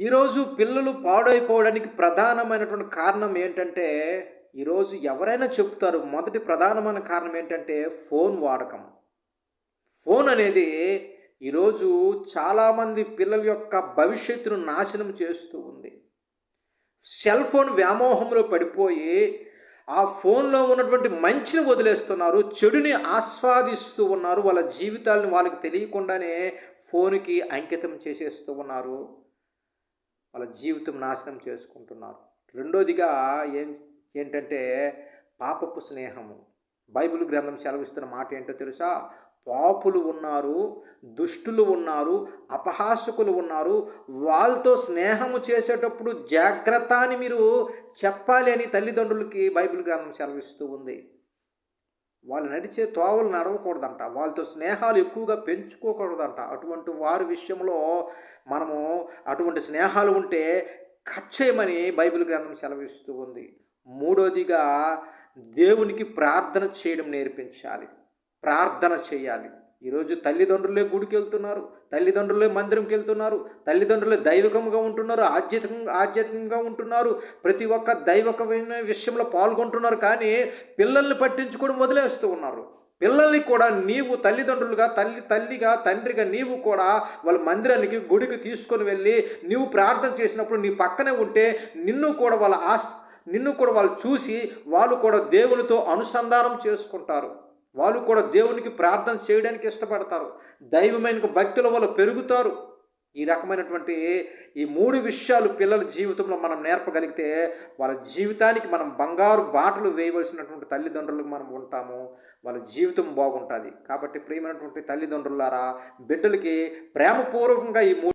ఈరోజు పిల్లలు పాడైపోవడానికి ప్రధానమైనటువంటి కారణం ఏంటంటే, ఈరోజు ఎవరైనా చెప్తారు. మొదటి ప్రధానమైన కారణం ఏంటంటే, ఫోన్ వాడకం. ఫోన్ అనేది ఈరోజు చాలామంది పిల్లల యొక్క భవిష్యత్తును నాశనం చేస్తూ ఉంది. సెల్ ఫోన్ వ్యామోహంలో పడిపోయి, ఆ ఫోన్‌లో ఉన్నటువంటి మంచిని వదిలేస్తున్నారు. చెడుని ఆస్వాదిస్తూ ఉన్నారు. వాళ్ళ జీవితాలను వాళ్ళకి తెలియకుండానే ఫోన్‌కి అంకితం చేసేస్తూ ఉన్నారు. వాళ్ళ జీవితం నాశనం చేసుకుంటున్నారు. రెండోదిగా ఏం ఏంటంటే పాపపు స్నేహము. బైబిల్ గ్రంథం సెలవిస్తున్న మాట ఏంటో తెలుసా? పాపులు ఉన్నారు, దుష్టులు ఉన్నారు, అపహాసకులు ఉన్నారు. వాళ్ళతో స్నేహము చేసేటప్పుడు జాగ్రత్త అని మీరు చెప్పాలి అని తల్లిదండ్రులకి బైబిల్ గ్రంథం సెలవిస్తూ ఉంది. వాళ్ళు నడిచే తోవలు నడవకూడదంట. వాళ్ళతో స్నేహాలు ఎక్కువగా పెంచుకోకూడదంట. అటువంటి వారి విషయంలో మనము అటువంటి స్నేహాలు ఉంటే కట్ చేయమని బైబిల్ గ్రంథం సెలవిస్తూ ఉంది. మూడోదిగా దేవునికి ప్రార్థన చేయడం నేర్పించాలి. ప్రార్థన చేయాలి. ఈరోజు తల్లిదండ్రులే గుడికెళ్తున్నారు. తల్లిదండ్రులే మందిరంకెళ్తున్నారు. తల్లిదండ్రులే దైవికంగా ఉంటున్నారు. ఆధ్యాత్మికంగా ఉంటున్నారు. ప్రతి ఒక్క దైవకమైన విషయంలో పాల్గొంటున్నారు. కానీ పిల్లల్ని పట్టించుకోవడం వదిలేస్తూ ఉన్నారు. పిల్లల్ని కూడా నీవు తల్లిదండ్రులుగా, తల్లిగా, తండ్రిగా నీవు కూడా వాళ్ళ మందిరానికి, గుడికి తీసుకొని వెళ్ళి నీవు ప్రార్థన చేసినప్పుడు నీ పక్కనే ఉంటే నిన్ను కూడా వాళ్ళు చూసి వాళ్ళు కూడా దేవునితో అనుసంధానం చేసుకుంటారు. వాళ్ళు కూడా దేవునికి ప్రార్థన చేయడానికి ఇష్టపడతారు. దైవమైన భక్తిలో వాళ్ళు పెరుగుతారు. ఈ రకమైనటువంటి ఈ 3 విషయాలు పిల్లల జీవితంలో మనం నేర్పగలిగితే వాళ్ళ జీవితానికి మనం బంగారు బాటలు వేయవలసినటువంటి తల్లిదండ్రులకు మనం ఉంటాము. వాళ్ళ జీవితం బాగుంటుంది. కాబట్టి ప్రియమైనటువంటి తల్లిదండ్రులారా, బిడ్డలకి ప్రేమపూర్వకంగా ఈ